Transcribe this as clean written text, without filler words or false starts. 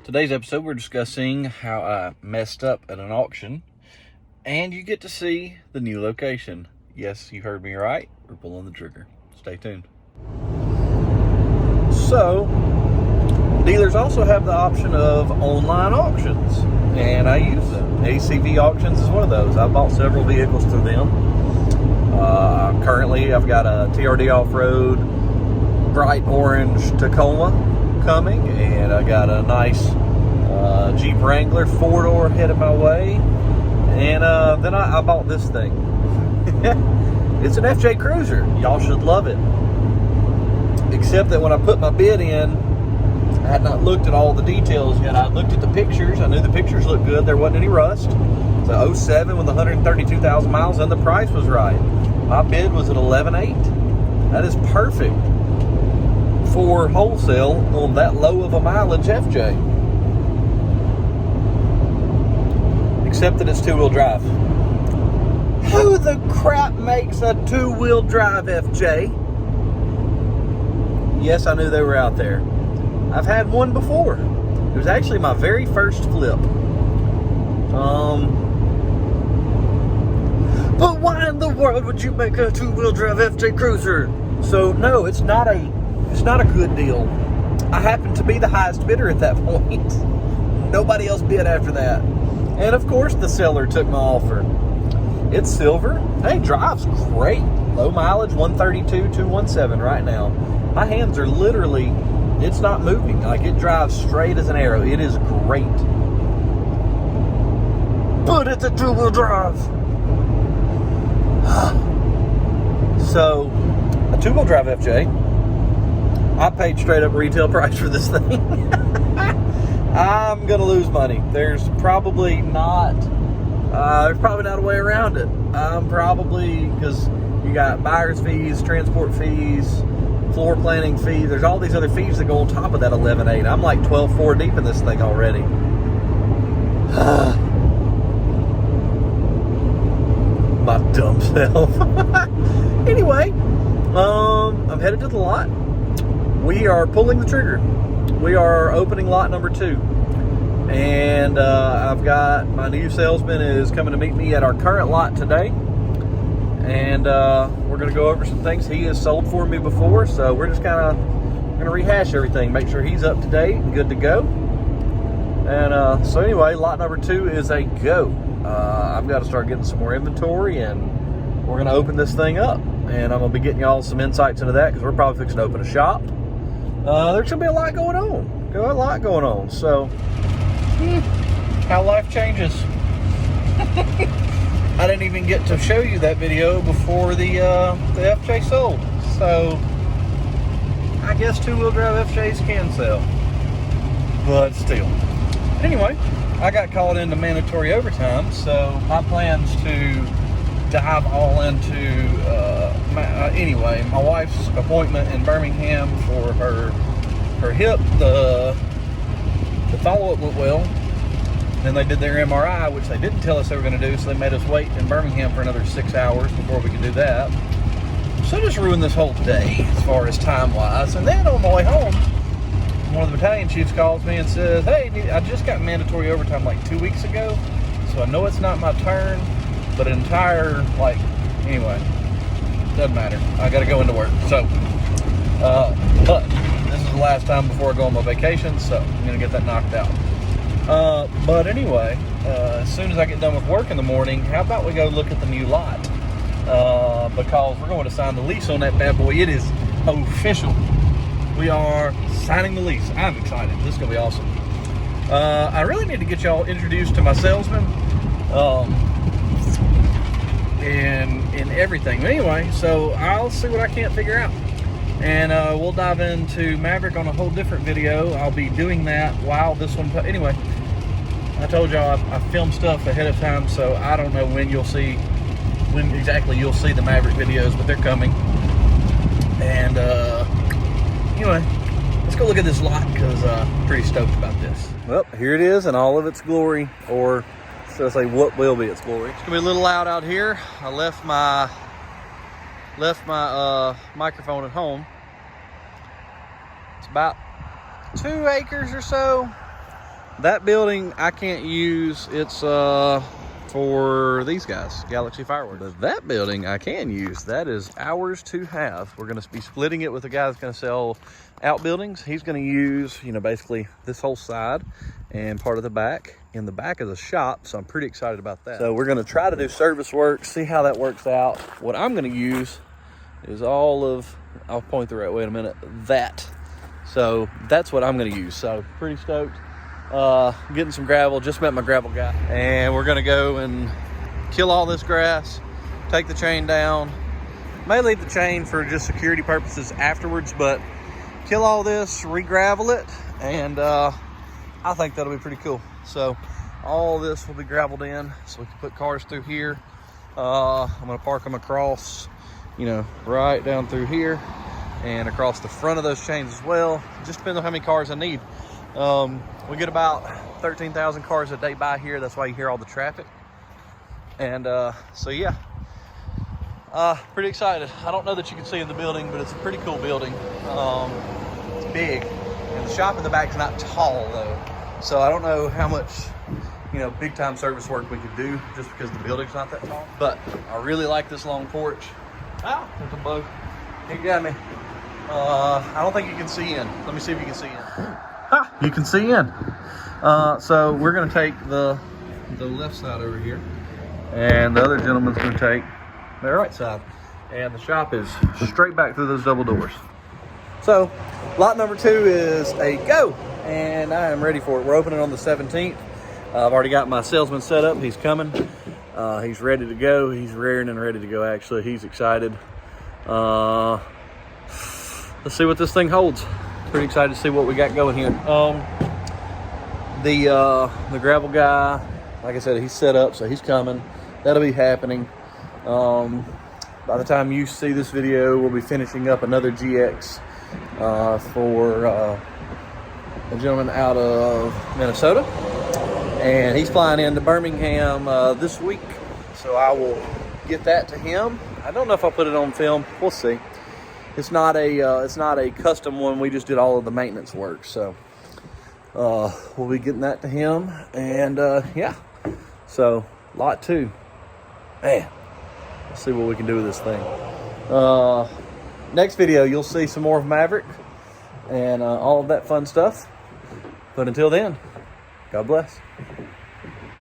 Today's episode, we're discussing how I messed up at an auction, and you get to see the new location. Yes, you heard me right. We're pulling the trigger. Stay tuned. So, dealers also have the option of online auctions, and I use them. ACV Auctions is one of those. I bought several vehicles through them. Currently, I've got a TRD Off-Road bright orange Tacoma coming, and I got a nice Jeep Wrangler 4-door headed my way, and then I bought this thing. It's an FJ Cruiser. Y'all should love it, except that when I put my bid in, I had not looked at all the details yet. I looked at the pictures. I knew the pictures looked good. There wasn't any rust. It's a 07 with 132,000 miles, and the price was right. My bid was at $11,800. That is perfect for wholesale on that low of a mileage FJ. Except that it's two-wheel drive. Who the crap makes a two-wheel drive FJ? Yes, I knew they were out there. I've had one before. It was actually my very first flip. But why in the world would you make a two-wheel drive FJ Cruiser? So no, it's not a good deal. I happened to be the highest bidder at that point. Nobody else bid after that. And of course the seller took my offer. It's silver. Hey, drives great. Low mileage, 132, 217 right now. My hands are literally, it's not moving. Like, it drives straight as an arrow. It is great. But it's a two-wheel drive. So, a two-wheel drive FJ. I paid straight up retail price for this thing. I'm gonna lose money. There's probably not a way around it. Because you got buyer's fees, transport fees, floor planning fees. There's all these other fees that go on top of that $11,800. I'm like $12,400 deep in this thing already. My dumb self. Anyway, I'm headed to the lot. We are pulling the trigger. We are opening lot number 2. And I've got my new salesman is coming to meet me at our current lot today. And we're going to go over some things. He has sold for me before, so we're just kind of going to rehash everything, make sure he's up to date and good to go. And so anyway, lot number 2 is a go. I've got to start getting some more inventory, and we're going to open this thing up. And I'm going to be getting y'all some insights into that, because we're probably fixing to open a shop. There's going to be a lot going on. So, how life changes. I didn't even get to show you that video before the FJ sold. So, I guess two-wheel drive FJs can sell. But still. Anyway, I got called into mandatory overtime, so my plan's to dive all into, anyway, my wife's appointment in Birmingham for her hip. The follow-up went well. Then they did their MRI, which they didn't tell us they were going to do, so they made us wait in Birmingham for another 6 hours before we could do that. So just ruined this whole day as far as time-wise. And then on my way home, one of the battalion chiefs calls me and says, hey, I just got mandatory overtime like 2 weeks ago, so I know it's not my turn, but an entire, anyway, doesn't matter. I got to go into work. So, but this is the last time before I go on my vacation, so I'm going to get that knocked out. But anyway, as soon as I get done with work in the morning, how about we go look at the new lot? Because we're going to sign the lease on that bad boy. It is official. We are signing the lease. I'm excited. This is going to be awesome. I really need to get y'all introduced to my salesman. And everything. But anyway, so I'll see what I can't figure out. And we'll dive into Maverick on a whole different video. I'll be doing that while this one... Anyway, I told y'all I filmed stuff ahead of time, so I don't know when exactly you'll see the Maverick videos, but they're coming. And anyway, let's go look at this lot, because I'm pretty stoked about this. Well, here it is in all of its glory, or so I say what will be its glory. It's gonna be a little loud out here. I left my microphone at home. It's about 2 acres or so. that building I can't use. It's for these guys, Galaxy Fireworks. But that building I can use. That is ours to have. We're gonna be splitting it with the guy that's gonna sell outbuildings. He's gonna use, you know, basically this whole side and part of the back. In the back is a shop, so I'm pretty excited about that. So we're gonna try to do service work, see how that works out. What I'm gonna use is all of, I'll point the right way in a minute, that. So that's what I'm gonna use. So pretty stoked. Getting some gravel, just met my gravel guy. And we're gonna go and kill all this grass, take the chain down. May leave the chain for just security purposes afterwards, but kill all this, re-gravel it, and I think that'll be pretty cool. So all this will be gravelled in, so we can put cars through here. I'm gonna park them across, you know, right down through here and across the front of those chains as well. Just depends on how many cars I need. We get about 13,000 cars a day by here. That's why you hear all the traffic. And so yeah, pretty excited. I don't know that you can see in the building, but it's a pretty cool building. It's big, and the shop in the back is not tall though. So I don't know how much, you know, big time service work we could do just because the building's not that tall. But I really like this long porch. Ow, there's a bug. He got me. I don't think you can see in. Let me see if you can see in. Ha, you can see in. So we're gonna take the left side over here, and the other gentleman's gonna take the right side. And the shop is straight back through those double doors. So lot number 2 is a go, and I am ready for it. We're opening on the 17th. I've already got my salesman set up. He's coming. He's ready to go. He's rearing and ready to go, actually. He's excited. Let's see what this thing holds. Pretty excited to see what we got going here. The gravel guy, like I said, he's set up, so he's coming. That'll be happening. By the time you see this video, we'll be finishing up another GX for a gentleman out of Minnesota, and he's flying into Birmingham this week, so I will get that to him. I don't know if I'll put it on film. We'll see. It's not a custom one. We just did all of the maintenance work, so we'll be getting that to him. And yeah, so lot 2, man, let's see what we can do with this thing. Next video, you'll see some more of Maverick and all of that fun stuff. But until then, God bless.